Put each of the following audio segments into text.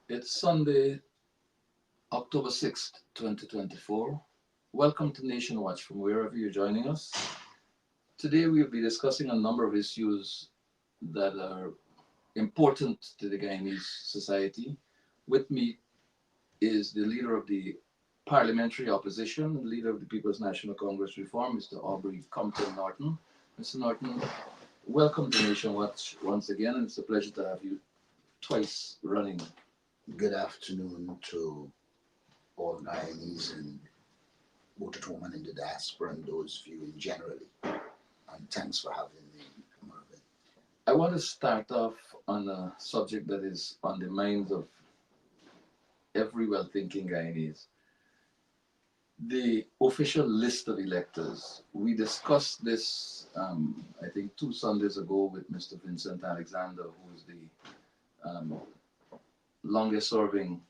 It's Sunday, October 6th, 2024. Welcome to Nation Watch from wherever you're joining us. Today we'll be discussing a number of issues that are important to the Guyanese society. With me is the leader of the parliamentary opposition, leader of the People's National Congress Reform, Mr. Aubrey Norton. Mr. Norton, welcome to Nation Watch once again, and it's a pleasure to have you twice running. Good afternoon to all Guyanese and both at home and in the diaspora and those viewing generally. And thanks for having me, Mervyn. I want to start off on a subject that is on the minds of every well-thinking Guyanese. The official list of electors. We discussed this, I think, 2 Sundays ago with Mr. Vincent Alexander, who is the longest serving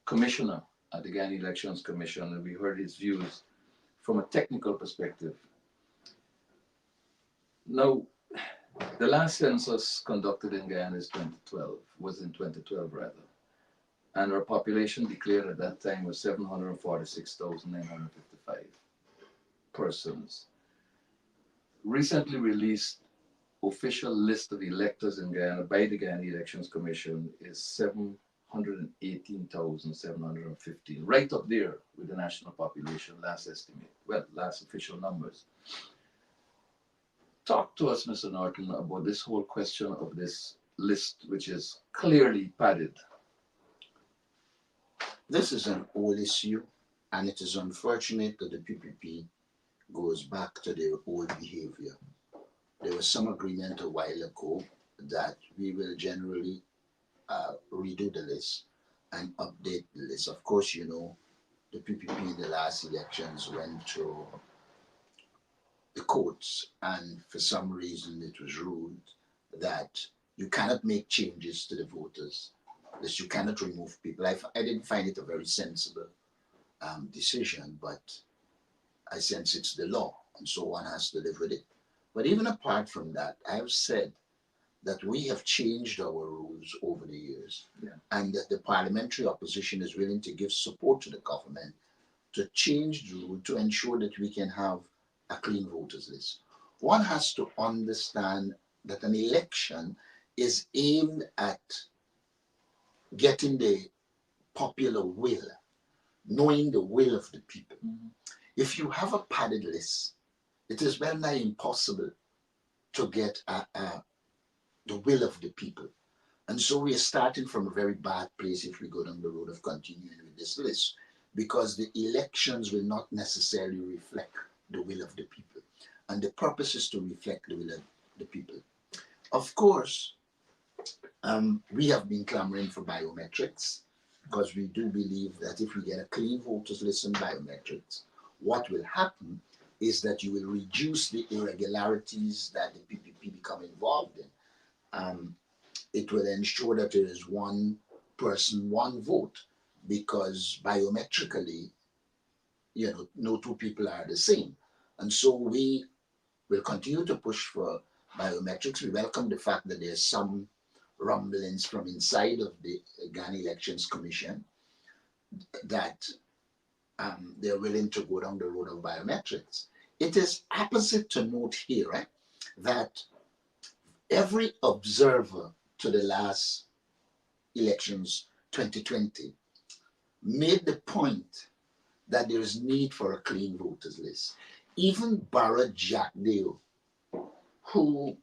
commissioner at the Guyana Elections Commission, and we heard his views from a technical perspective. Now, the last census conducted in Guyana was in 2012 rather, and our population declared at that time was 746,955 persons. Recently released official list of electors in Guyana by the Guyana Elections Commission is 718,715, right up there with the national population, last estimate, last official numbers. Talk to us, Mr. Norton, about this whole question of this list, which is clearly padded. This is an old issue, and it is unfortunate that the PPP goes back to their old behavior. There was some agreement a while ago that we will generally redo the list and update the list. Of course, you know, the PPP in the last elections went through the courts, and for some reason it was ruled that you cannot make changes to the voters list. You cannot remove people. I didn't find it a very sensible decision, but I sense it's the law, and so one has to live with it. But even apart from that, I have said that we have changed our rules over the years, and that the parliamentary opposition is willing to give support to the government to change the rule to ensure that we can have a clean voters list. One has to understand that an election is aimed at getting the popular will, knowing the will of the people. If you have a padded list, it is well nigh impossible to get a the will of the people. And so we are starting from a very bad place if we go down the road of continuing with this list, because the elections will not necessarily reflect the will of the people. And the purpose is to reflect the will of the people. Of course, we have been clamoring for biometrics because we do believe that if we get a clean voters list and biometrics, what will happen is that you will reduce the irregularities that the PPP become involved in. It will ensure that there is one person, one vote, because biometrically, no two people are the same. And so we will continue to push for biometrics. We welcome the fact that there's some rumblings from inside of the Ghana Elections Commission that they're willing to go down the road of biometrics. It is opposite to note here, right, that every observer to the last elections 2020 made the point that there is need for a clean voters list. Even Barrett Jackdale, who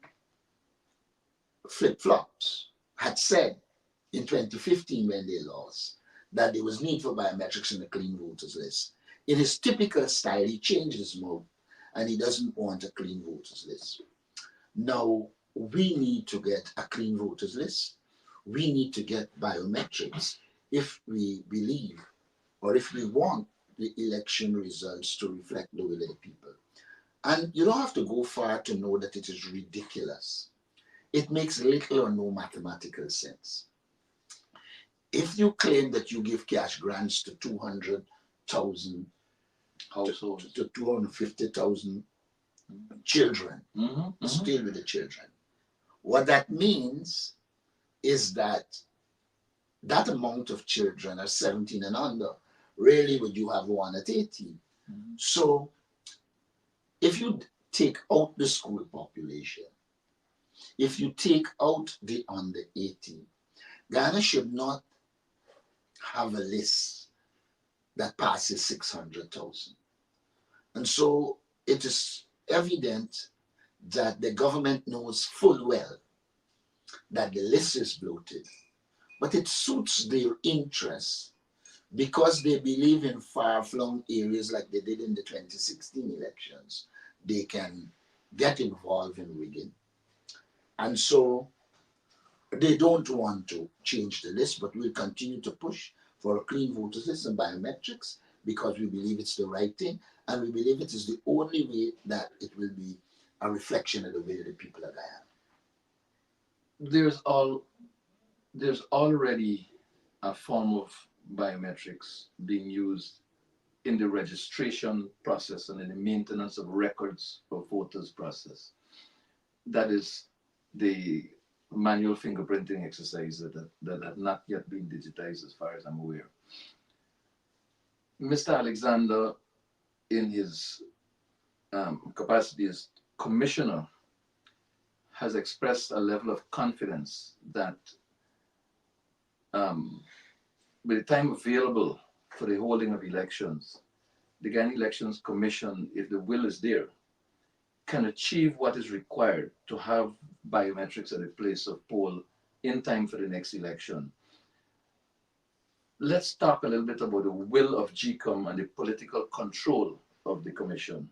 flip-flops, had said in 2015 when they lost that there was need for biometrics in the clean voters list. In his typical style, he changed his mode and he doesn't want a clean voters list. Now, we need to get a clean voters list. We need to get biometrics if we believe or if we want the election results to reflect the will of the people. And you don't have to go far to know that it is ridiculous. It makes little or no mathematical sense. If you claim that you give cash grants to 200,000 households to 250,000 children, still with the children, what that means is that that amount of children are 17 and under. Rarely would you have one at 18. So if you take out the school population, if you take out the under 18, Ghana should not have a list that passes 600,000. And so it is evident that the government knows full well that the list is bloated, but it suits their interests because they believe in far-flung areas like they did in the 2016 elections. They can get involved in rigging. And so they don't want to change the list, but we'll continue to push for a clean voters list and biometrics because we believe it's the right thing, and we believe it is the only way that it will be a reflection of the way that the people of Guyana. There's already a form of biometrics being used in the registration process and in the maintenance of records of voters process. That is the manual fingerprinting exercise that had not yet been digitized as far as I'm aware. Mr. Alexander, in his capacity as commissioner, has expressed a level of confidence that with the time available for the holding of elections, the Ghana Elections Commission, if the will is there, can achieve what is required to have biometrics at the place of poll in time for the next election. Let's talk a little bit about the will of GCOM and the political control of the commission.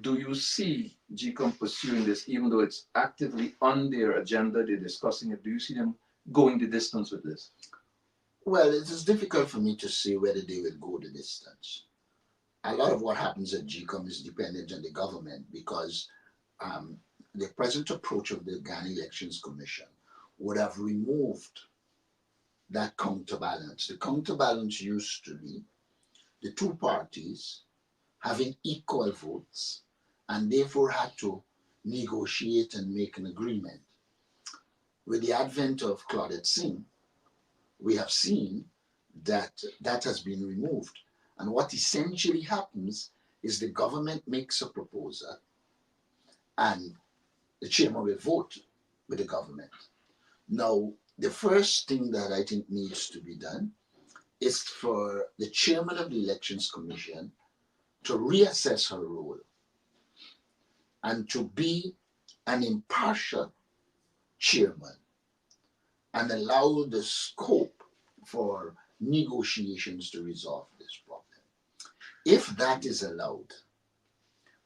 Do you see GCOM pursuing this, even though it's actively on their agenda, they're discussing it? Do you see them going the distance with this? Well, it is difficult for me to say whether they will go the distance. A lot of what happens at GCOM is dependent on the government because the present approach of the Ghana Elections Commission would have removed that counterbalance. The counterbalance used to be the two parties having equal votes and therefore had to negotiate and make an agreement. With the advent of Claudette Singh, we have seen that that has been removed. And what essentially happens is the government makes a proposal and the chairman will vote with the government. Now, the first thing that I think needs to be done is for the chairman of the Elections Commission to reassess her role and to be an impartial chairman and allow the scope for negotiations to resolve this problem. If that is allowed,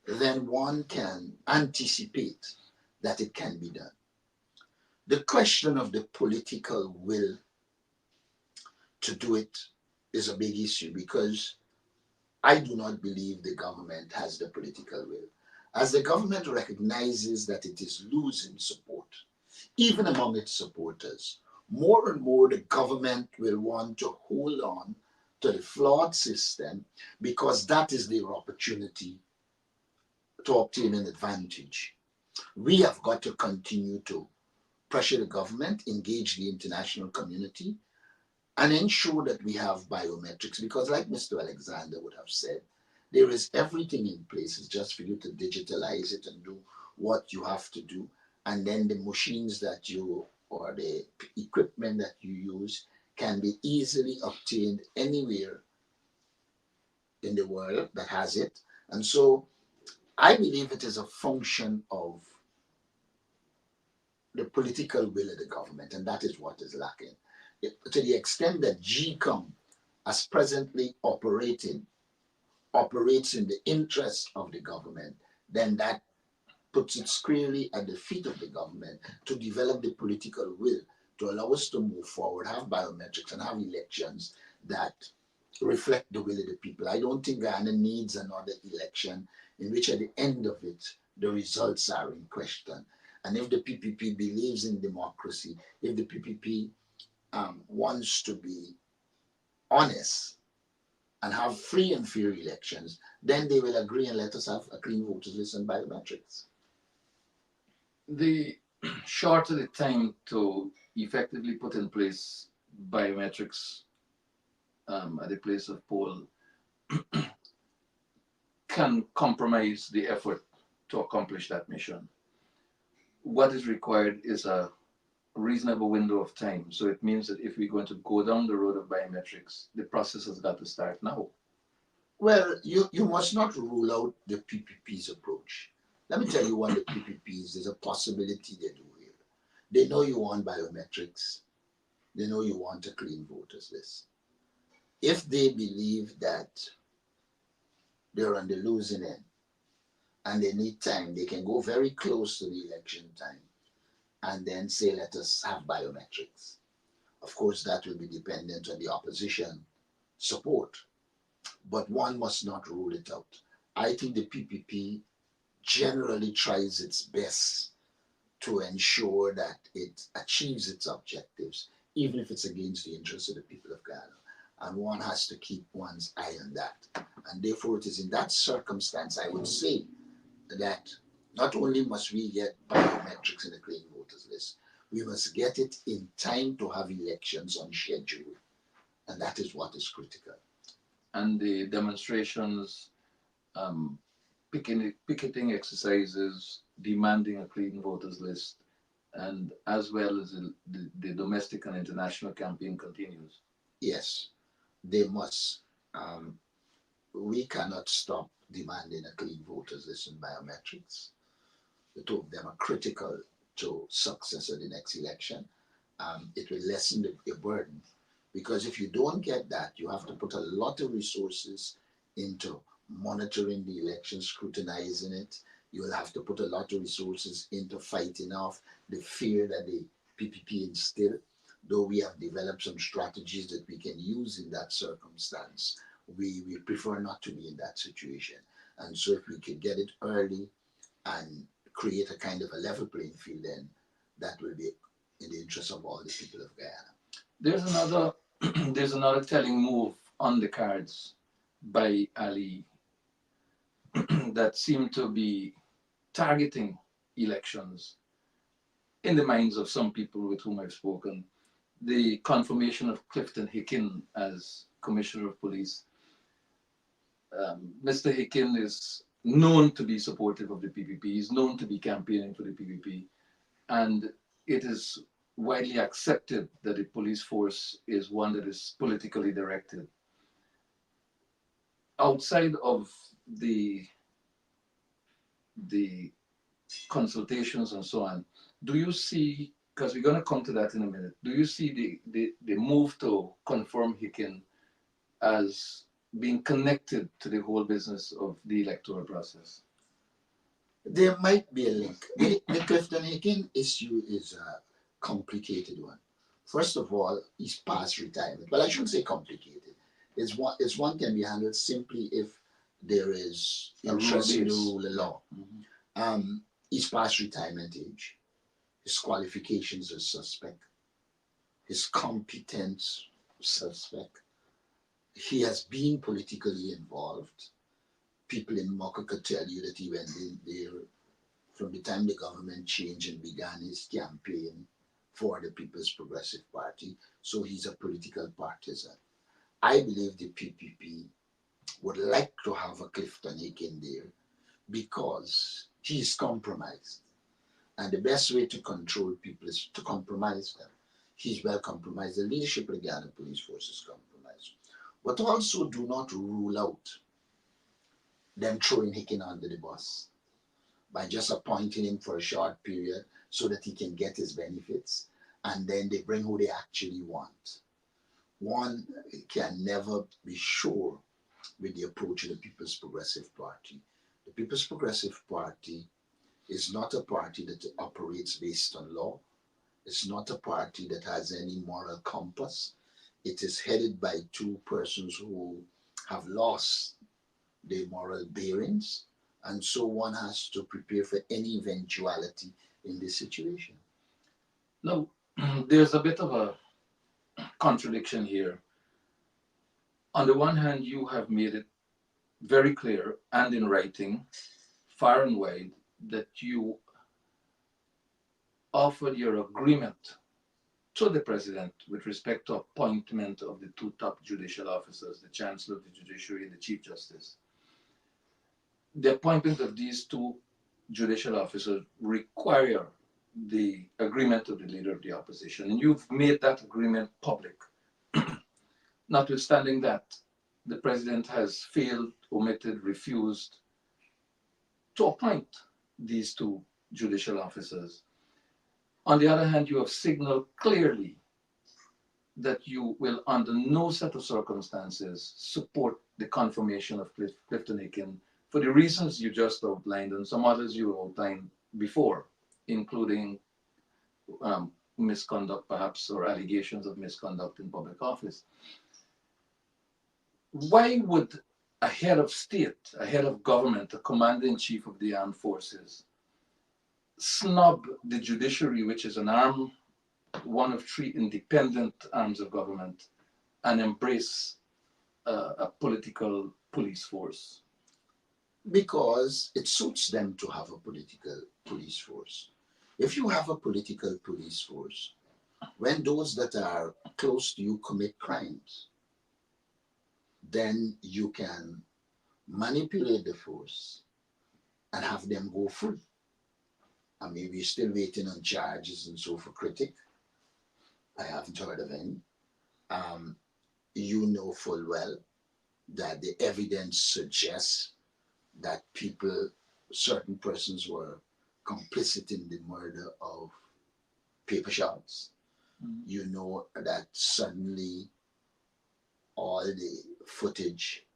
then one can anticipate that it can be done. The question of the political will to do it is a big issue because I do not believe the government has the political will. As the government recognizes that it is losing support, even among its supporters, more and more the government will want to hold on to the flawed system because that is their opportunity to obtain an advantage. We have got to continue to pressure the government, engage the international community, and ensure that we have biometrics because, like Mr. Alexander would have said, there is everything in place. It's just for you to digitalize it and do what you have to do. And then the machines that you or the equipment that you use can be easily obtained anywhere in the world that has it. And so I believe it is a function of the political will of the government, and that is what is lacking. To the extent that GCOM, as presently operates in the interest of the government, then that puts it squarely at the feet of the government to develop the political will to allow us to move forward, have biometrics, and have elections that reflect the will of the people. I don't think Ghana needs another election in which at the end of it, the results are in question. And if the PPP believes in democracy, if the PPP wants to be honest and have free and fair elections, then they will agree and let us have a clean voters list and biometrics. The shorter the time to effectively put in place biometrics at the place of poll can compromise the effort to accomplish that mission. What is required is a reasonable window of time. So it means that if we're going to go down the road of biometrics, the process has got to start now. Well, you must not rule out the PPP's approach. Let me tell you what the PPPs, there's a possibility they do here. They know you want biometrics. They know you want a clean voters list. If they believe that they're on the losing end and they need time, they can go very close to the election time and then say, let us have biometrics. Of course, that will be dependent on the opposition support, but one must not rule it out. I think the PPP generally tries its best to ensure that it achieves its objectives, even if it's against the interests of the people of Ghana. And one has to keep one's eye on that. And therefore, it is in that circumstance, I would say that not only must we get biometrics in the clean voters list, we must get it in time to have elections on schedule. And that is what is critical. And the demonstrations, picketing exercises, demanding a clean voters list, and as well as the domestic and international campaign continues. Yes, they must. We cannot stop demanding a clean voters list and biometrics. The two of them are critical to success of the next election. It will lessen the burden because if you don't get that, you have to put a lot of resources into monitoring the election, scrutinizing it. You will have to put a lot of resources into fighting off the fear that the PPP instill, though we have developed some strategies that we can use in that circumstance. We prefer not to be in that situation. And so if we could get it early and create a kind of a level playing field, then that will be in the interest of all the people of Guyana. There's another there's another telling move on the cards by Ali that seem to be targeting elections in the minds of some people with whom I've spoken. The confirmation of Clifton Hickin as Commissioner of Police. Mr. Hickin is known to be supportive of the PPP. He's known to be campaigning for the PPP. And it is widely accepted that the police force is one that is politically directed. Outside of the consultations and so on, do you see because we're going to come to that in a minute. Do you see the move to confirm Hicken as being connected to the whole business of the electoral process? There might be a link. The Clifton Hicken issue is a complicated one. First of all, he's past retirement. Well, I shouldn't say complicated. It's one can be handled simply if there is interest in the rule of law. Mm-hmm. He's past retirement age. His qualifications are suspect. His competence suspect. He has been politically involved. People in Mocha could tell you that he went in there from the time the government changed and began his campaign for the People's Progressive Party. So he's a political partisan. I believe the PPP would like to have a Clifton Hicken there because he's compromised. And the best way to control people is to compromise them. He's well compromised. The leadership of the Ghana Police Force is compromised. But also do not rule out them throwing Hicken under the bus by just appointing him for a short period so that he can get his benefits, and then they bring who they actually want. One can never be sure with the approach of the People's Progressive Party. The People's Progressive Party is not a party that operates based on law. It's not a party that has any moral compass. It is headed by two persons who have lost their moral bearings, and so one has to prepare for any eventuality in this situation. Now, there's a bit of a contradiction here. On the one hand, you have made it very clear and in writing, far and wide, that you offered your agreement to the president with respect to appointment of the two top judicial officers, the Chancellor of the Judiciary and the Chief Justice. The appointment of these two judicial officers require the agreement of the leader of the opposition, and you've made that agreement public. Notwithstanding that, the president has failed, omitted, refused to appoint these two judicial officers. On the other hand, you have signaled clearly that you will, under no set of circumstances, support the confirmation of Clifton Hicken for the reasons you just outlined and some others you outlined before, including misconduct perhaps, or allegations of misconduct in public office. Why would a head of state, a head of government, a commander-in-chief of the armed forces, snub the judiciary, which is an arm, one of three independent arms of government, and embrace a political police force? Because it suits them to have a political police force. If you have a political police force, when those that are close to you commit crimes, then you can manipulate the force and have them go free. I mean, we're still waiting on charges and so for critic. I haven't heard of any. You know full well that the evidence suggests that certain persons were complicit in the murder of Paper Shots. Mm-hmm. You know that suddenly all the footage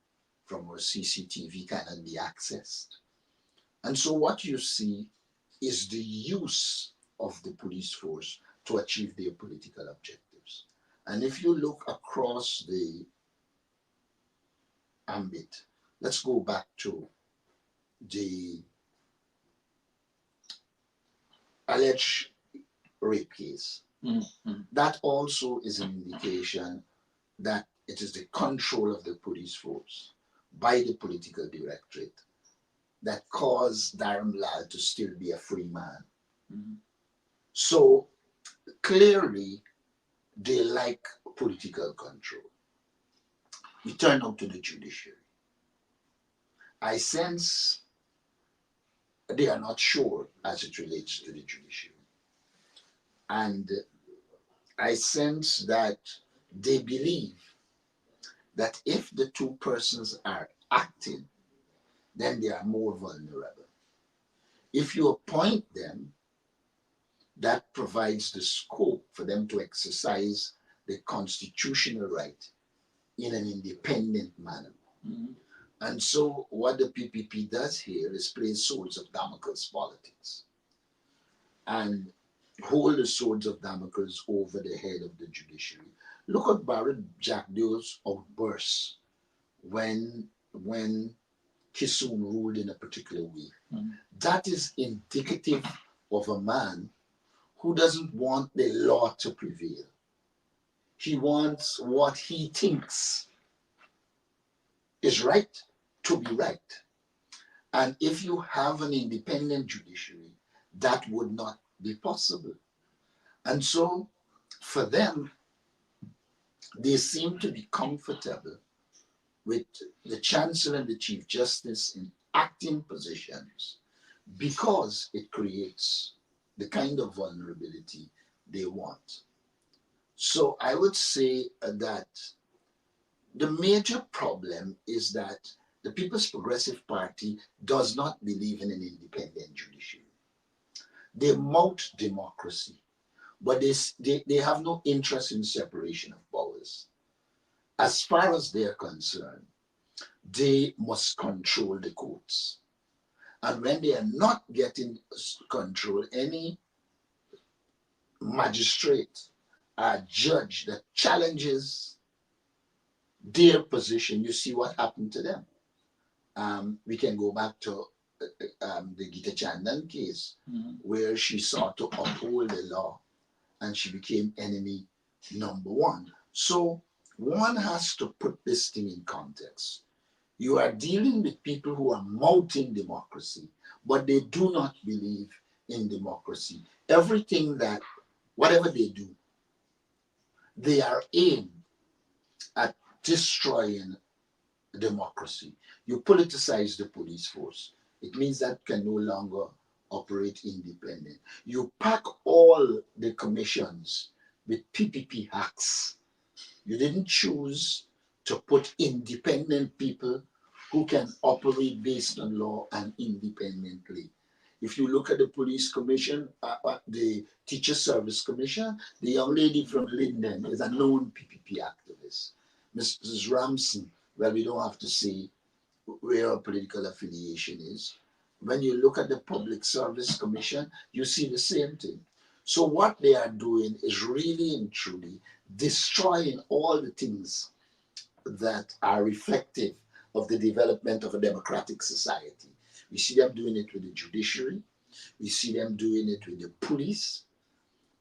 from our CCTV cannot be accessed. And so what you see is the use of the police force to achieve their political objectives. And if you look across the ambit, let's go back to the alleged rape case. Mm-hmm. That also is an indication that it is the control of the police force by the political directorate that caused Dharamlal to still be a free man. Mm-hmm. So clearly they like political control. We turn now to the judiciary. I sense they are not sure as it relates to the judiciary. And I sense that they believe that if the two persons are acting, then they are more vulnerable. If you appoint them, that provides the scope for them to exercise the constitutional right in an independent manner. Mm-hmm. And so what the PPP does here is play swords of Damocles politics and hold the swords of Damocles over the head of the judiciary. Look at Barrett Jackdale's outbursts when Kissoon ruled in a particular way. Mm-hmm. That is indicative of a man who doesn't want the law to prevail. He wants what he thinks is right to be right. And if you have an independent judiciary, that would not be possible. And so for them, they seem to be comfortable with the Chancellor and the Chief Justice in acting positions because it creates the kind of vulnerability they want. So I would say that the major problem is that the People's Progressive Party does not believe in an independent judiciary. They mount democracy, but they have no interest in separation of powers. As far as they're concerned, they must control the courts. And when they are not getting control, any magistrate or judge that challenges their position, you see what happened to them. We can go back to the Gita Chandan case, where she sought to uphold the law and she became enemy number one. So one has to put this thing in context. You are dealing with people who are mounting democracy, but they do not believe in democracy. Everything that, whatever they do, they are aimed at destroying democracy. You politicize the police force. It means that can no longer operate independent. You pack all the commissions with PPP hacks. You didn't choose to put independent people who can operate based on law and independently. If you look at the police commission, the teacher service commission, the young lady from Linden is a known PPP activist. Mrs. Ramson, well, we don't have to say where her political affiliation is. When you look at the Public Service Commission, you see the same thing. So what they are doing is really and truly destroying all the things that are reflective of the development of a democratic society. We see them doing it with the judiciary. We see them doing it with the police.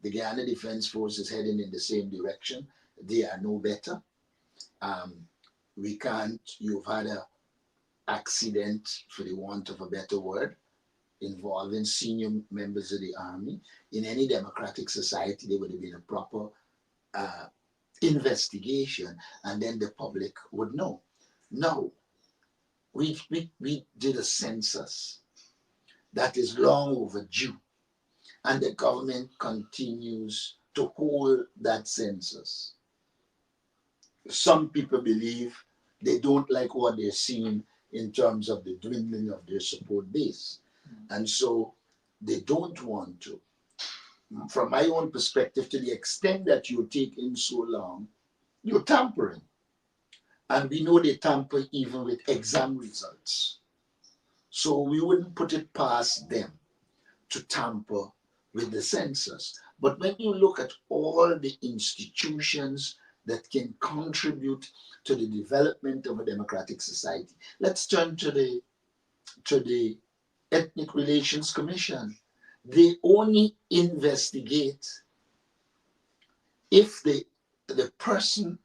The Guyana Defense Force is heading in the same direction. They are no better. You've had an accident, for the want of a better word, involving senior members of the army. In any democratic society, there would have been a proper investigation, and then the public would know. Now, we did a census that is long overdue, and the government continues to hold that census. Some people believe they don't like what they're seeing in terms of the dwindling of their support base. And so they don't want to. From my own perspective, to the extent that you take in so long, you're tampering. And we know they tamper even with exam results. So we wouldn't put it past them to tamper with the census. But when you look at all the institutions that can contribute to the development of a democratic society, let's turn to the Ethnic Relations Commission. They only investigate if the person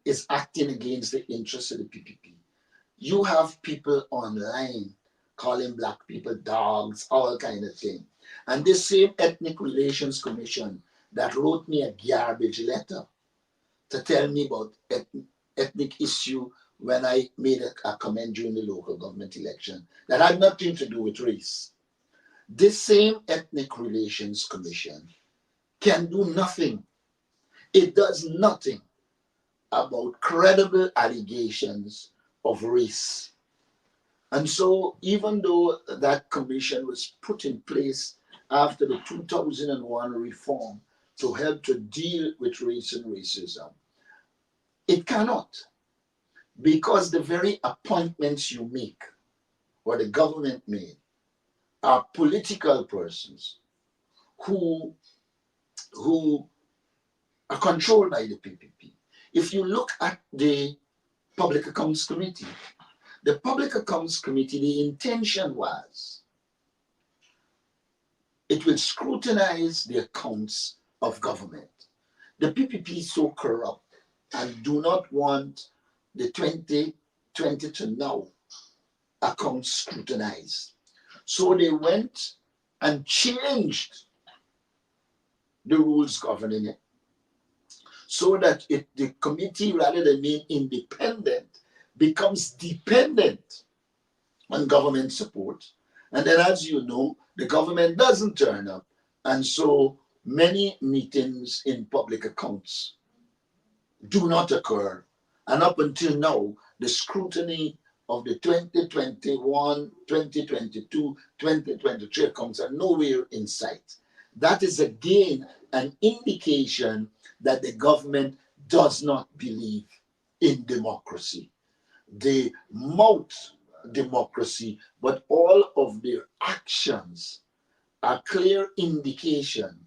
is acting against the interests of the PPP. You have people online calling black people dogs, all kind of thing. And this same Ethnic Relations Commission that wrote me a garbage letter to tell me about ethnic issue when I made a comment during the local government election that had nothing to do with race. This same Ethnic Relations Commission can do nothing. It does nothing about credible allegations of race. And so even though that commission was put in place after the 2001 reform to help to deal with race and racism. It cannot, because the very appointments you make or the government made are political persons who are controlled by the PPP. If you look at the Public Accounts Committee, the Public Accounts Committee, the intention was it will scrutinize the accounts of government. The PPP is so corrupt and do not want the 2020 to now accounts scrutinized. So they went and changed the rules governing it so that the committee, rather than being independent, becomes dependent on government support. And then, as you know, the government doesn't turn up. And so many meetings in public accounts do not occur. And up until now, the scrutiny of the 2021, 2022, 2023 accounts are nowhere in sight. That is again an indication that the government does not believe in democracy. They mouth democracy, but all of their actions are clear indication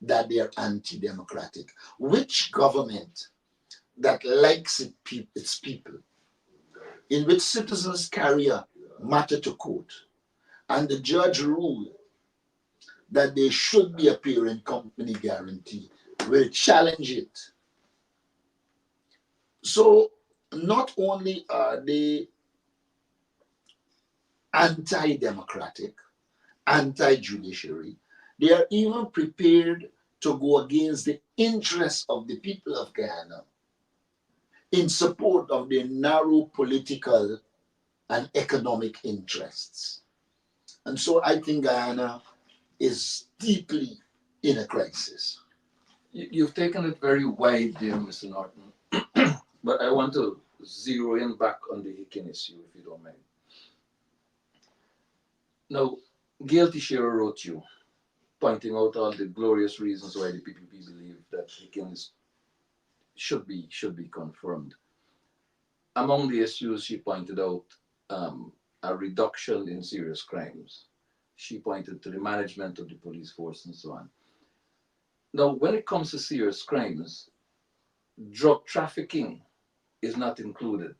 that they are anti-democratic. Which government that likes its people, in which citizens carry a matter to court, and the judge ruled that there should be a parent company guarantee, will challenge it? So not only are they anti-democratic, anti-judiciary, they are even prepared to go against the interests of the people of Guyana in support of their narrow political and economic interests. And so I think Guyana is deeply in a crisis. You've taken it very wide there, Mr. Norton. But I want to zero in back on the Hicken issue, if you don't mind. Now, Gail Teixeira wrote you, pointing out all the glorious reasons why the PPP believe that Hicken should be confirmed. Among the issues she pointed out, a reduction in serious crimes. She pointed to the management of the police force and so on. Now, when it comes to serious crimes, drug trafficking is not included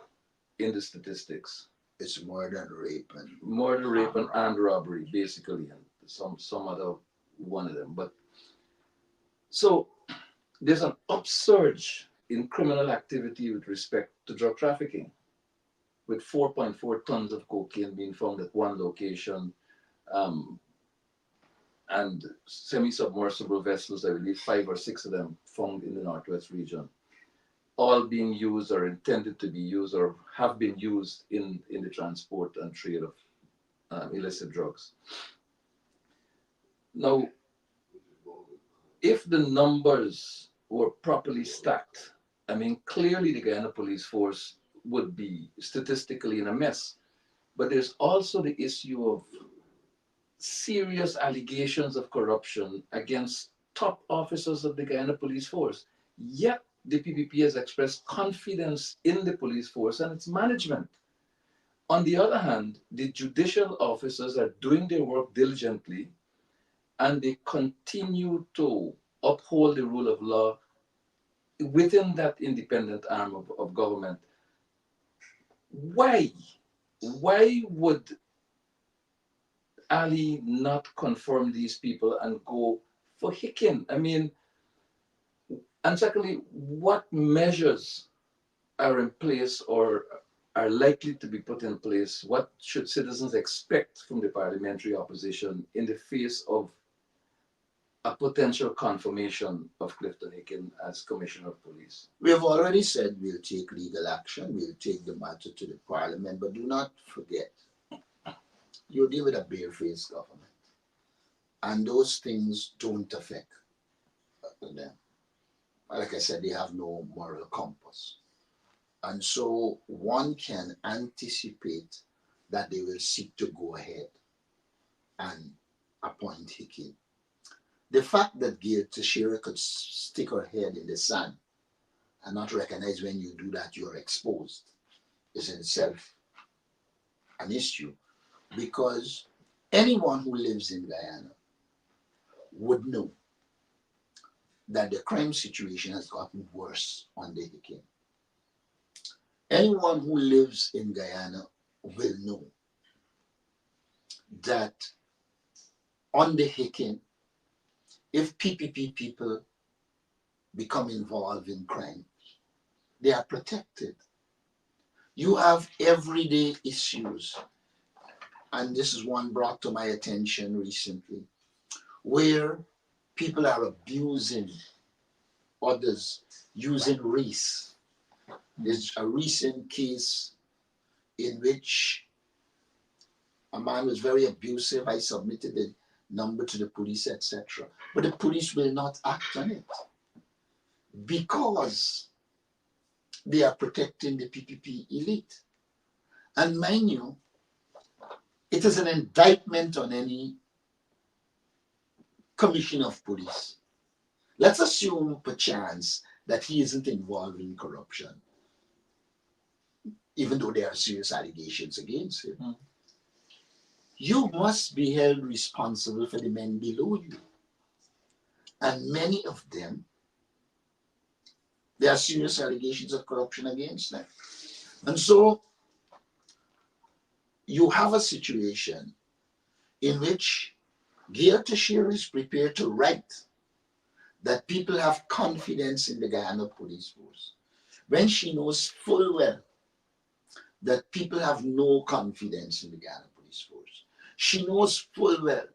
in the statistics. It's murder, rape, and robbery, basically, and some other one of them. But so there's an upsurge in criminal activity with respect to drug trafficking, with 4.4 tons of cocaine being found at one location, and semi-submersible vessels, I believe 5 or 6 of them, found in the Northwest region, all being used or intended to be used or have been used in the transport and trade of illicit drugs. Now, if the numbers were properly stacked, I mean, clearly the Guyana police force would be statistically in a mess. But there's also the issue of serious allegations of corruption against top officers of the Guyana police force. Yet the PPP has expressed confidence in the police force and its management. On the other hand, the judicial officers are doing their work diligently, and they continue to uphold the rule of law within that independent arm of government. Why would Ali not confirm these people and go for Hicken? I mean, and secondly, what measures are in place or are likely to be put in place? What should citizens expect from the parliamentary opposition in the face of a potential confirmation of Clifton Hicken as Commissioner of Police? We have already said we'll take legal action, we'll take the matter to the Parliament, but do not forget, you deal with a barefaced government, and those things don't affect them. Like I said, they have no moral compass. And so one can anticipate that they will seek to go ahead and appoint Hickey. The fact that Gail Teixeira could stick her head in the sand and not recognize when you do that you're exposed is in itself an issue, because anyone who lives in Guyana would know that the crime situation has gotten worse under Hickey. Anyone who lives in Guyana will know that under Hickey, if PPP people become involved in crime, they are protected. You have everyday issues, and this is one brought to my attention recently, where people are abusing others using race. There's a recent case in which a man was very abusive. I submitted the number to the police, etc. But the police will not act on it because they are protecting the PPP elite. And mind you, it is an indictment on any commissioner of police. Let's assume, perchance, that he isn't involved in corruption, even though there are serious allegations against him. Mm. You must be held responsible for the men below you. And many of them, there are serious allegations of corruption against them. And so you have a situation in which Gail Teixeira is prepared to write that people have confidence in the Guyana police force, when she knows full well that people have no confidence in the Guyana police force. She knows full well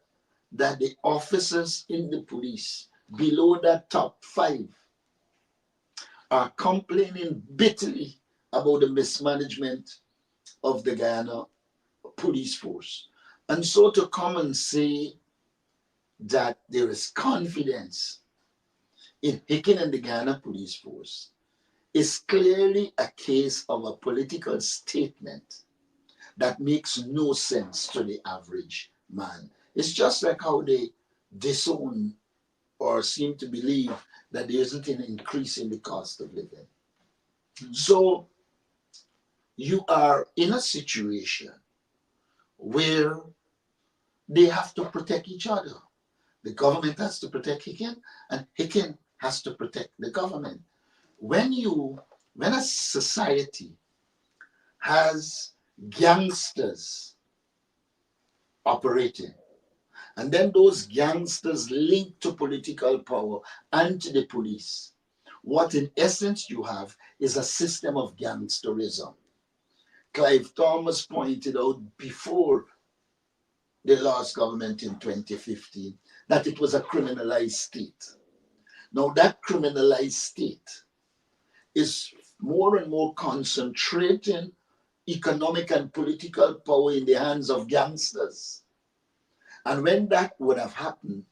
that the officers in the police below that top 5 are complaining bitterly about the mismanagement of the Guyana police force. And so to come and say that there is confidence in Hicken and the Guyana police force is clearly a case of a political statement that makes no sense to the average man. It's just like how they disown or seem to believe that there isn't an increase in the cost of living. Mm-hmm. So you are in a situation where they have to protect each other. The government has to protect Hicken, and Hicken has to protect the government. When a society has gangsters operating, and then those gangsters link to political power and to the police, what in essence you have is a system of gangsterism. Clive Thomas pointed out before the last government in 2015 that it was a criminalized state. Now that criminalized state is more and more concentrating economic and political power in the hands of gangsters. And when that would have happened,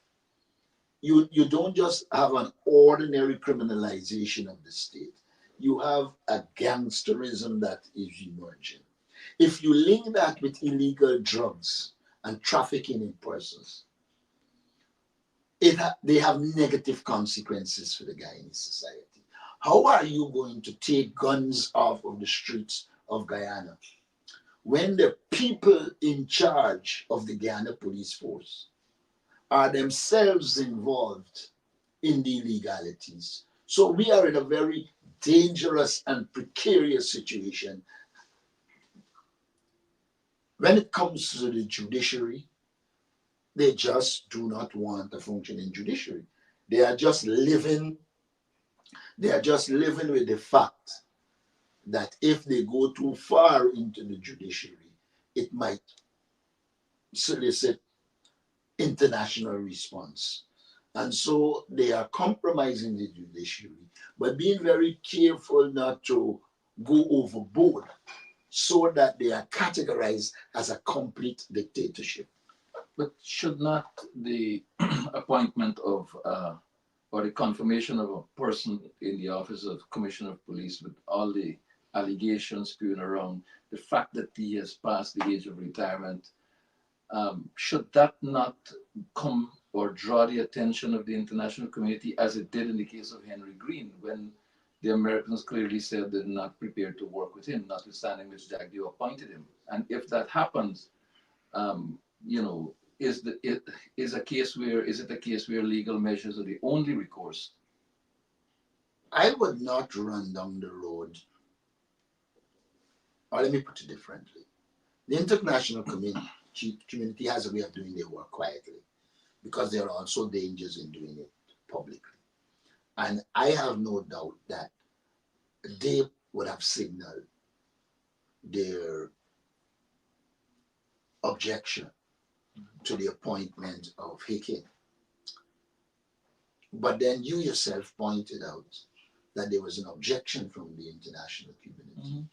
you don't just have an ordinary criminalization of the state. You have a gangsterism that is emerging. If you link that with illegal drugs and trafficking in persons, they have negative consequences for the Guyanese society. How are you going to take guns off of the streets of Guyana when the people in charge of the Guyana police force are themselves involved in the illegalities? So we are in a very dangerous and precarious situation. When it comes to the judiciary, they just do not want a functioning judiciary. They are just living with the fact that if they go too far into the judiciary, it might solicit international response. And so they are compromising the judiciary, but being very careful not to go overboard so that they are categorized as a complete dictatorship. But should not the appointment of or the confirmation of a person in the office of Commissioner of Police with all the allegations spewing around, the fact that he has passed the age of retirement, should that not come or draw the attention of the international community as it did in the case of Henry Green, when the Americans clearly said they're not prepared to work with him, notwithstanding which Jagdeo appointed him. And if that happens, you know, is a case where is it a case where legal measures are the only recourse? I would not run down the road, or let me put it differently. The international community has a way of doing their work quietly because there are also dangers in doing it publicly. And I have no doubt that they would have signaled their objection to the appointment of Hicken. But then you yourself pointed out that there was an objection from the international community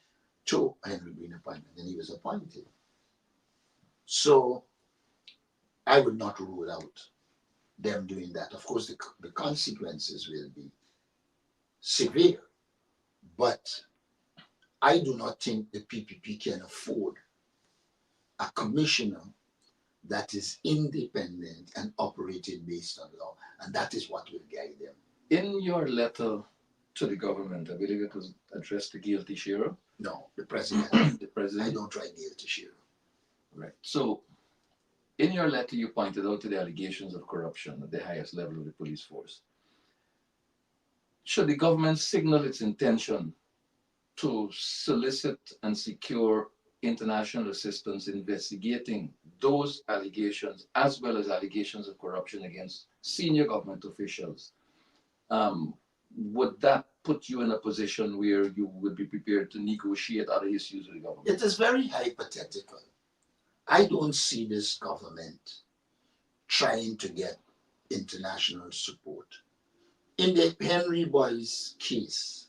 to Henry Green appointment, and he was appointed. So I would not rule out them doing that. Of course, the consequences will be severe, but I do not think the PPP can afford a commissioner that is independent and operated based on law, and that is what will guide them. In your letter to the government, I believe it was addressed to Gail Teixeira. No, the president. The president. I don't write Gail Teixeira. Right. So, in your letter, you pointed out to the allegations of corruption at the highest level of the police force. Should the government signal its intention to solicit and secure international assistance investigating those allegations, as well as allegations of corruption against senior government officials, would that put you in a position where you would be prepared to negotiate other issues with the government? It is very hypothetical. I don't see this government trying to get international support. In the Henry Boyce case,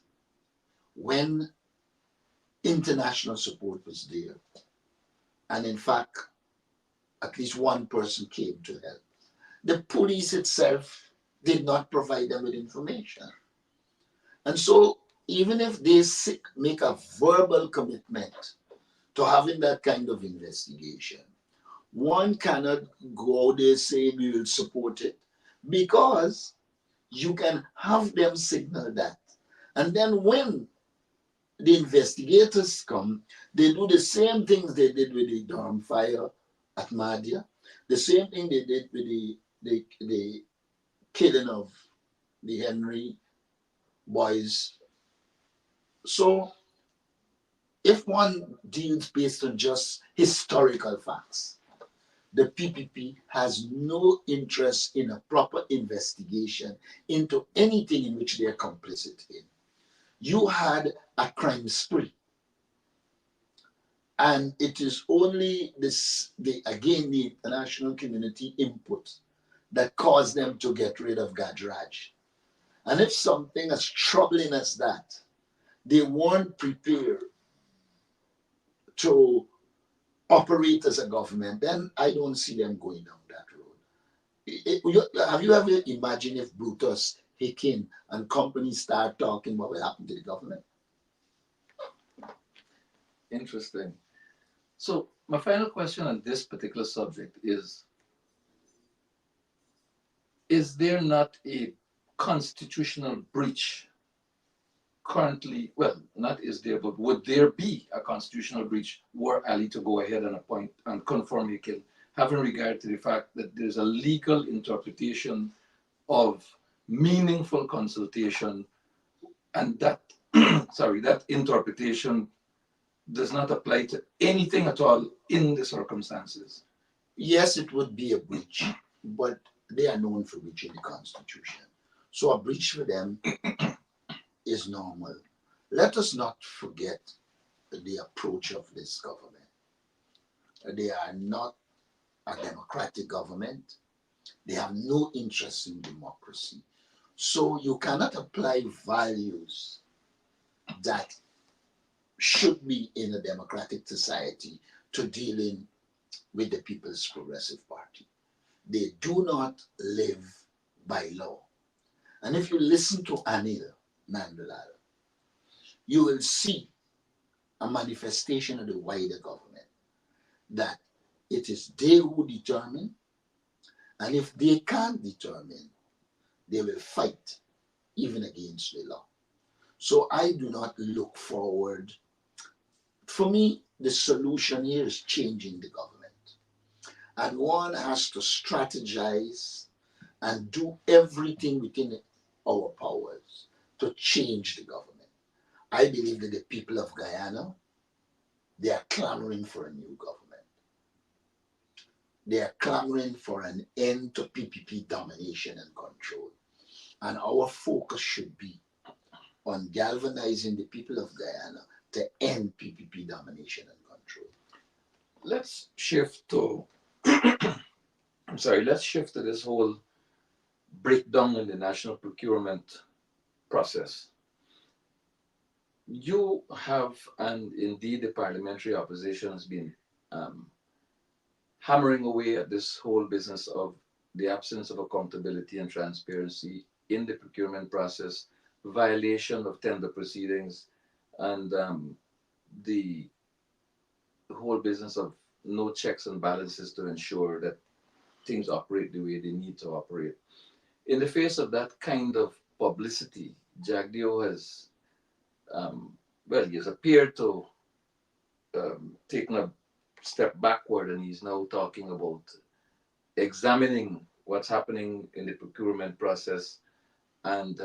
when international support was there, and in fact, at least one person came to help, the police itself did not provide them with information. And so, even if they make a verbal commitment to having that kind of investigation, one cannot go there saying we will support it, because you can have them signal that. And then when the investigators come, they do the same things they did with the Durham fire at Madhya, the same thing they did with the killing of the Henry boys. So if one deals based on just historical facts, the PPP has no interest in a proper investigation into anything in which they are complicit in. You had a crime spree, and it is only the international community input that caused them to get rid of Gajraj. And if something as troubling as that, they weren't prepared to operate as a government, then I don't see them going down that road. Have you ever imagined if Brutus, Hicken, and company start talking what will happen to the government? Interesting. So my final question on this particular subject is there not a constitutional breach currently? Well, not is there, but would there be a constitutional breach were Ali to go ahead and appoint and confirm Hicken, having regard to the fact that there's a legal interpretation of meaningful consultation, and that that interpretation does not apply to anything at all in the circumstances? Yes, it would be a breach, but they are known for breaching the Constitution. So a breach for them is normal. Let us not forget the approach of this government. They are not a democratic government. They have no interest in democracy. So you cannot apply values that should be in a democratic society to dealing with the People's Progressive Party. They do not live by law. And if you listen to Anil Nandlal, you will see a manifestation of the wider government that it is they who determine, And if they can't determine, they will fight even against the law. So I do not look forward. For me, the solution here is changing the government. And one has to strategize and do everything within our powers to change the government. I believe that the people of Guyana, they are clamoring for a new government. They are clamoring for an end to PPP domination and control. And our focus should be on galvanizing the people of Guyana to end PPP domination and control. Let's shift to, let's shift to this whole breakdown in the national procurement process. You have, and indeed the parliamentary opposition has been um, hammering away at this whole business of the absence of accountability and transparency in the procurement process, violation of tender proceedings, and the whole business of no checks and balances to ensure that things operate the way they need to operate. In the face of that kind of publicity, Jagdeo has, he has appeared to taken a step backward, and he's now talking about examining what's happening in the procurement process and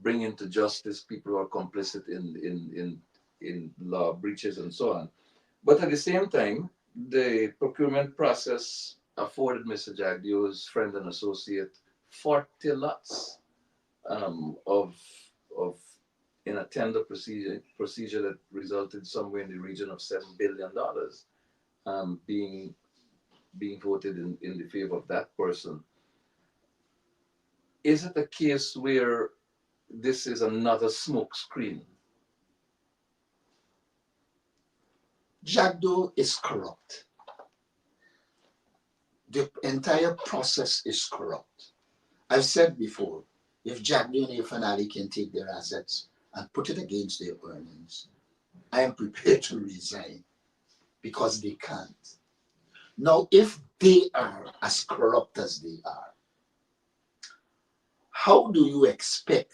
bringing to justice people who are complicit in law breaches and so on. But at the same time, the procurement process afforded Mr. Jagdeo's friend and associate 40 lots of of in a tender procedure that resulted somewhere in the region of $7 billion being voted in the favor of that person. Is it a case where this is another smoke screen? Jagdeo is corrupt. The entire process is corrupt. I've said before, if Jagdeo and Fanali can take their assets and put it against their earnings, I am prepared to resign because they can't. Now, if they are as corrupt as they are, how do you expect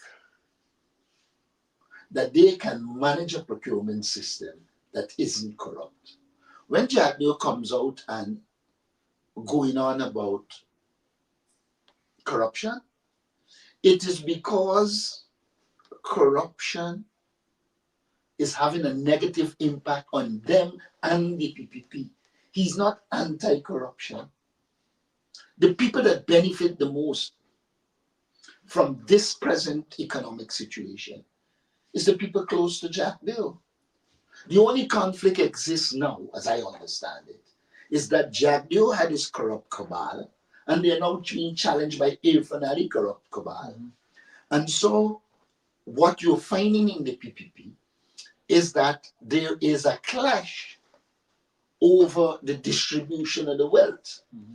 that they can manage a procurement system that isn't corrupt? When Jagdeo comes out and going on about corruption, it is because corruption is having a negative impact on them and the PPP. He's not anti-corruption. The people that benefit the most from this present economic situation is the people close to Jagdeo. The only conflict exists now, as I understand it, is that Jagdeo had his corrupt cabal, and they are now being challenged by Fanali corrupt cabal. Mm-hmm. And so what you're finding in the PPP is that there is a clash over the distribution of the wealth. Mm-hmm.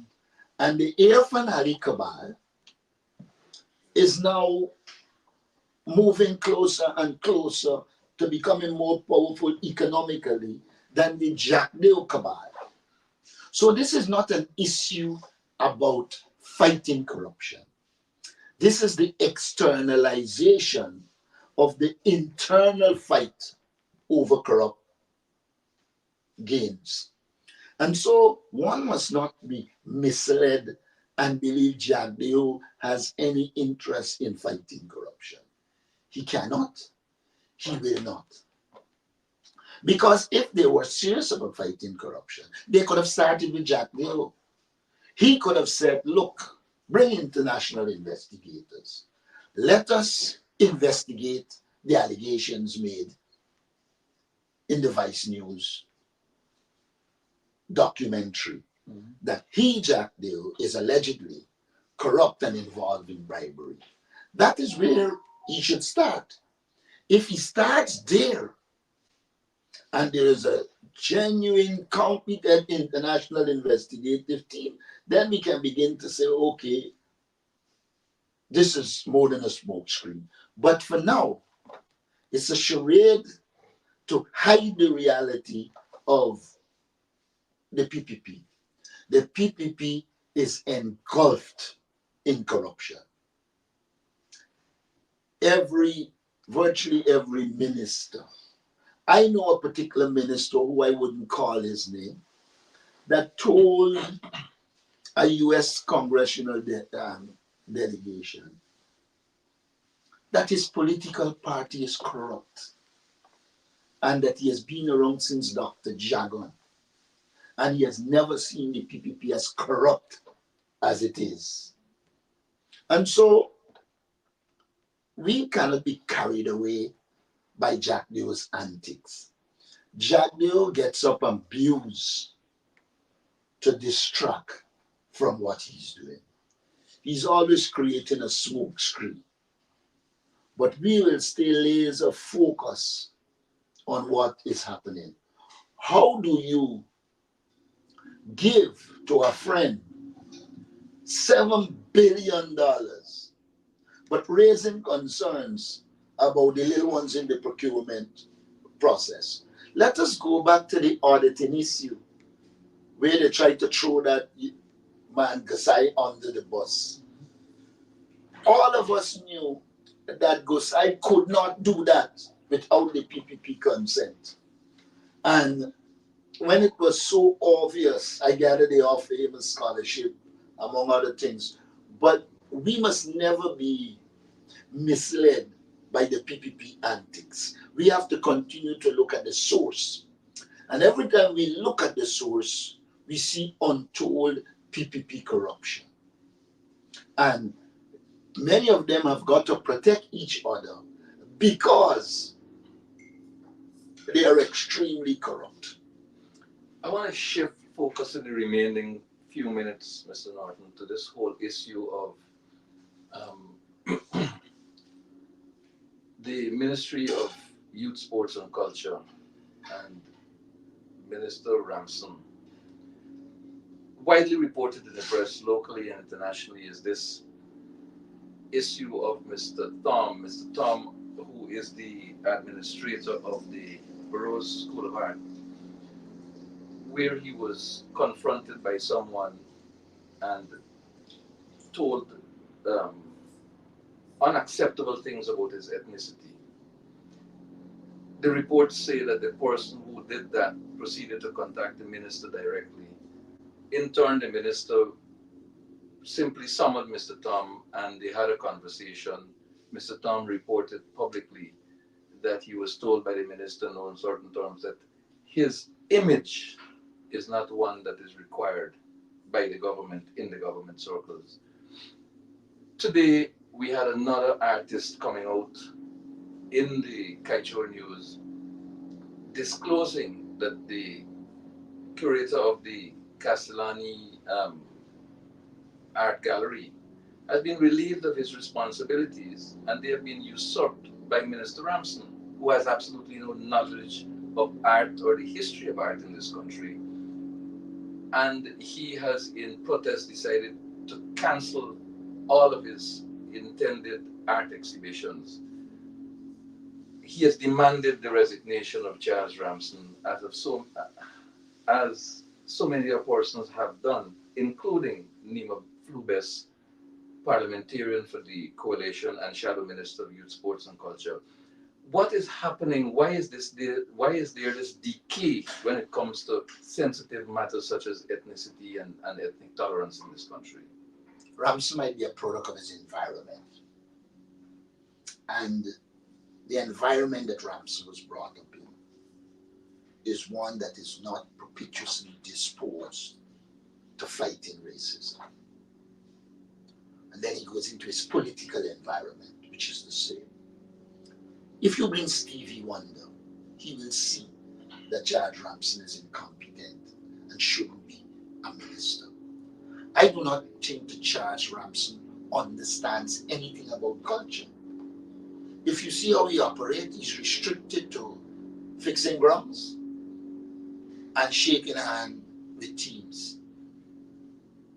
And the Fanali cabal is now moving closer and closer to becoming more powerful economically than the Jagdeo cabal. So this is not an issue about fighting corruption. This is the externalization of the internal fight over corrupt gains. And so one must not be misled and believe Jagdeo has any interest in fighting corruption. He cannot. He will not. Because if they were serious about fighting corruption, they could have started with Jagdeo. He could have said, look, bring international investigators. Let us investigate the allegations made in the Vice News documentary that he, Jagdeo, is allegedly corrupt and involved in bribery. That is where he should start. If he starts there and there is a genuine, competent international investigative team, then we can begin to say, okay, this is more than a smokescreen. But for now, it's a charade to hide the reality of the PPP. The PPP is engulfed in corruption. Virtually every minister, I know a particular minister who I wouldn't call his name, that told a US congressional delegation that his political party is corrupt and that he has been around since Dr. Jagan and he has never seen the PPP as corrupt as it is. And so we cannot be carried away by Jack Deo's antics. Jack Deo gets up and builds to distract from what he's doing. He's always creating a smoke screen. But we will stay laser focused on what is happening. How do you give to a friend $7 billion, but raising concerns about the little ones in the procurement process? Let us go back to the auditing issue, where they tried to throw that man Gasai under the bus. All of us knew that Gosai could not do that without the PPP consent. And when it was so obvious, I gather they offer him a scholarship, among other things. But we must never be misled by the PPP antics. We have to continue to look at the source. And every time we look at the source, we see untold PPP corruption. And many of them have got to protect each other because they are extremely corrupt. I want to shift focus in the remaining few minutes, Mr. Norton, to this whole issue of the Ministry of Youth, Sports and Culture and Minister Ramson. Widely reported in the press, locally and internationally, is this issue of Mr. Tom, who is the administrator of the Burroughs School of Art, where he was confronted by someone and told unacceptable things about his ethnicity. The reports say that the person who did that proceeded to contact the minister directly. In turn, the minister simply summoned Mr. Tom and they had a conversation. Mr. Tom reported publicly that he was told by the minister in certain terms that his image is not one that is required by the government in the government circles. Today, we had another artist coming out in the Kaichor News disclosing that the curator of the Castellani Art Gallery has been relieved of his responsibilities and they have been usurped by Minister Ramson, who has absolutely no knowledge of art or the history of art in this country. And he has, in protest, decided to cancel all of his intended art exhibitions. He has demanded the resignation of Charles Ramson, as so many other persons have done, including Nima Flubes, parliamentarian for the coalition and shadow minister of youth, sports and culture. What is happening? Why is there this decay when it comes to sensitive matters such as ethnicity and ethnic tolerance in this country? Ramson might be a product of his environment. And the environment that Ramson was brought up in is one that is not propitiously disposed to fighting racism. And then he goes into his political environment, which is the same. If you bring Stevie Wonder, he will see that Charles Ramson is incompetent and shouldn't be a minister. I do not think that Charles Ramson understands anything about culture. If you see how he operates, he's restricted to fixing grounds and shaking hands with teams.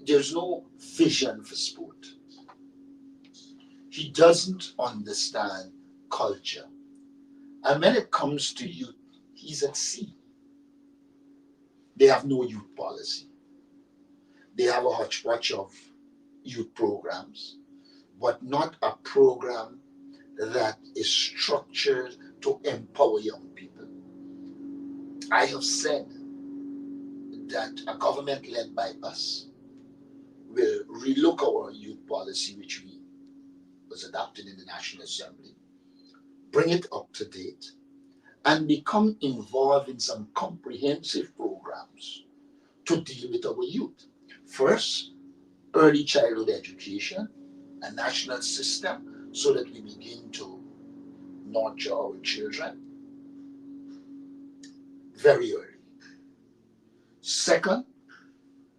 There's no vision for sport. He doesn't understand culture. And when it comes to youth, he's at sea. They have no youth policy. they have a hodgepodge of youth programs, but not a program that is structured to empower young people. I have said that a government led by us will relook our youth policy, which was adopted in the National Assembly, bring it up to date, and become involved in some comprehensive programs to deal with our youth. First, early childhood education, a national system, so that we begin to nurture our children very early. Second,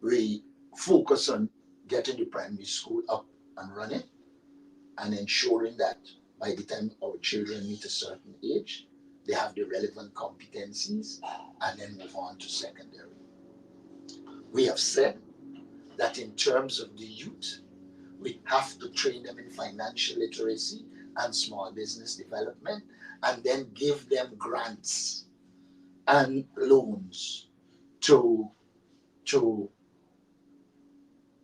we focus on getting the primary school up and running and ensuring that by the time our children meet a certain age, they have the relevant competencies and then move on to secondary. We have said that in terms of the youth, we have to train them in financial literacy and small business development, and then give them grants and loans to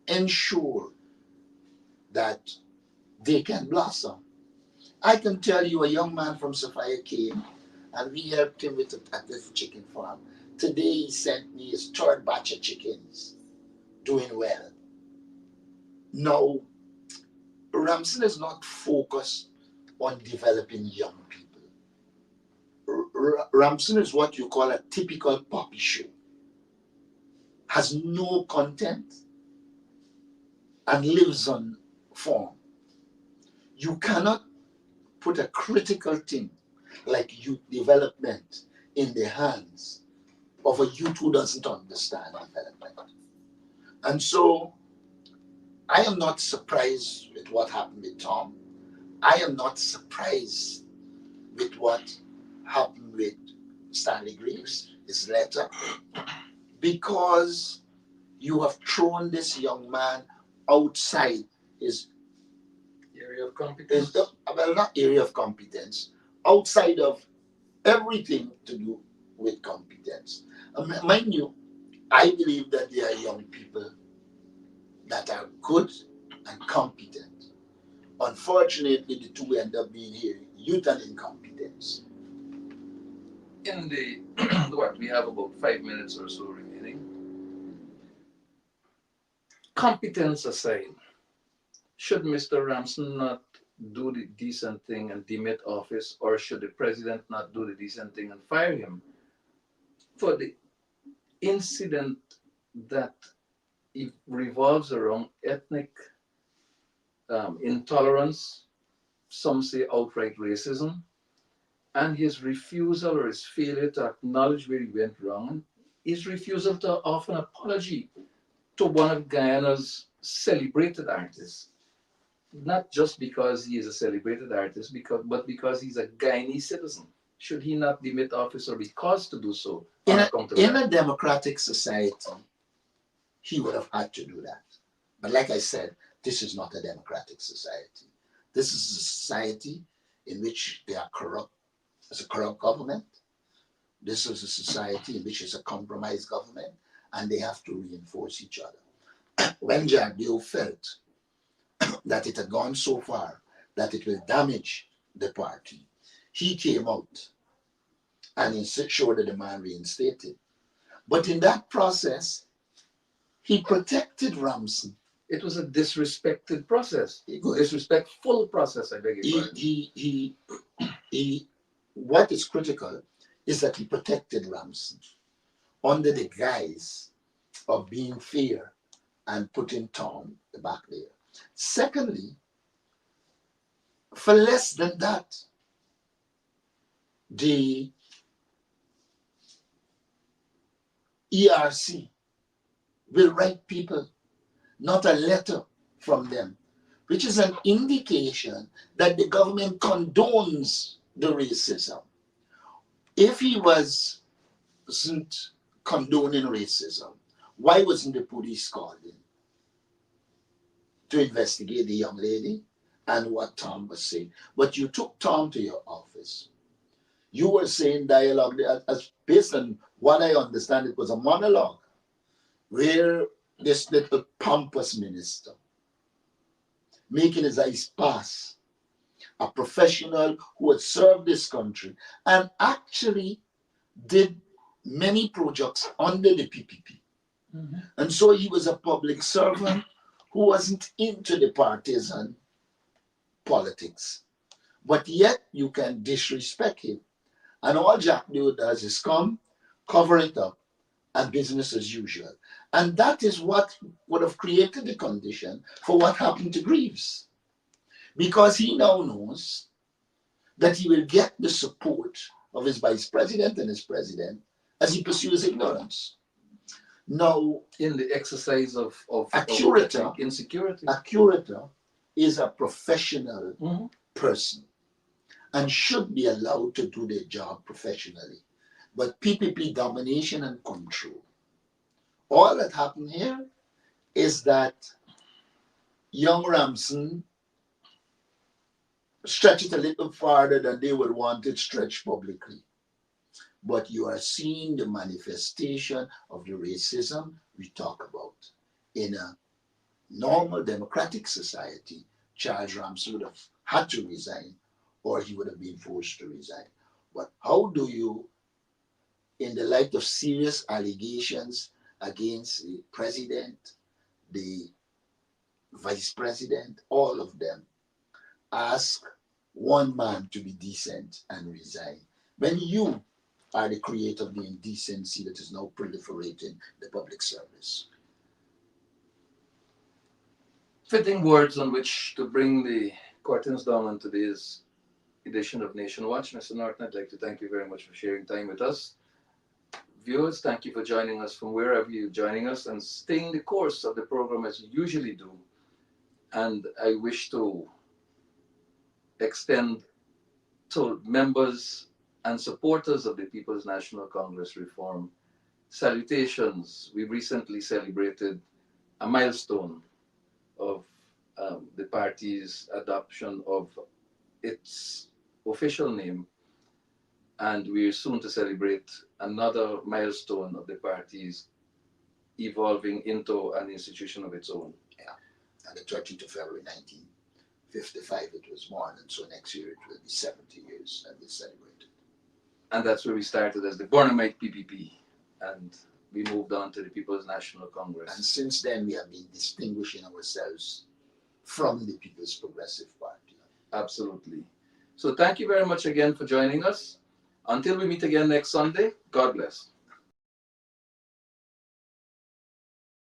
ensure that they can blossom. I can tell you a young man from Sophia came and we helped him with at the chicken farm. Today he sent me his third batch of chickens, doing well. Now, Ramson is not focused on developing young people. Ramson is what you call a typical puppy show. Has no content and lives on form. You cannot put a critical thing like youth development in the hands of a youth who doesn't understand development. And so I am not surprised with what happened with Tom. I am not surprised with what happened with Stanley Graves, his letter, because you have thrown this young man outside his area of competence. Well, not area of competence, outside of everything to do with competence. Mind you, I believe that there are young people that are good and competent. Unfortunately, the two end up being here, youth and incompetence. In the what we have about 5 minutes or so remaining. Competence aside, should Mr. Ramson not do the decent thing and demit office, or should the president not do the decent thing and fire him for the incident that it revolves around ethnic intolerance, some say outright racism, and his refusal or his failure to acknowledge where he went wrong, his refusal to offer an apology to one of Guyana's celebrated artists. Not just because he is a celebrated artist, but because he's a Guyanese citizen. Should he not demit office or be caused to do so? In a democratic society, he would have had to do that. But like I said, this is not a democratic society. This is a society in which they are corrupt. It's a corrupt government. This is a society in which it's a compromised government, and they have to reinforce each other. When Jagdeo felt that it had gone so far that it will damage the party, he came out and ensured that the man reinstated. But in that process, he protected Ramson. It was a disrespected process. Disrespectful process, I beg your pardon. What is critical is that he protected Ramson under the guise of being fair and putting Tom back there. Secondly, for less than that, the ERC will write people, not a letter from them, which is an indication that the government condones the racism. If he wasn't condoning racism, why wasn't the police called in to investigate the young lady and what Tom was saying? But you took Tom to your office. You were saying dialogue, as based on what I understand, it was a monologue where this little pompous minister, making his eyes pass, a professional who had served this country and actually did many projects under the PPP. Mhm. And so he was a public servant who wasn't into the partisan politics. But yet you can disrespect him. And all Jack Dew does is come, cover it up, and business as usual. And that is what would have created the condition for what happened to Greaves. Because he now knows that he will get the support of his vice president and his president as he pursues ignorance. Now, In the exercise of a curator, insecurity. a curator is a professional Mhm. person and should be allowed to do their job professionally. But PPP domination and control. All that happened here is that young Ramson stretched it a little farther than they would want it stretched publicly. But you are seeing the manifestation of the racism we talk about. In a normal democratic society, Charles Ramsey would have had to resign or he would have been forced to resign. But how do you, in the light of serious allegations against the president, the vice president, all of them, ask one man to be decent and resign when you are the creator of the indecency that is now proliferating the public service? Fitting words on which to bring the curtains down on today's edition of Nation Watch. Mr. Norton, I'd like to thank you very much for sharing time with us. Viewers, thank you for joining us from wherever you're joining us and staying the course of the program as you usually do. And I wish to extend to members and supporters of the People's National Congress reform salutations. We recently celebrated a milestone of the party's adoption of its official name, and we're soon to celebrate another milestone of the party's evolving into an institution of its own. Yeah. And the 13th of February 1955 it was born, and so next year it will be 70 years and we celebrate it. And that's where we started as the Bornamite PPP, and we moved on to the People's National Congress. And since then we have been distinguishing ourselves from the People's Progressive Party. Absolutely. So thank you very much again for joining us. Until we meet again next Sunday, God bless.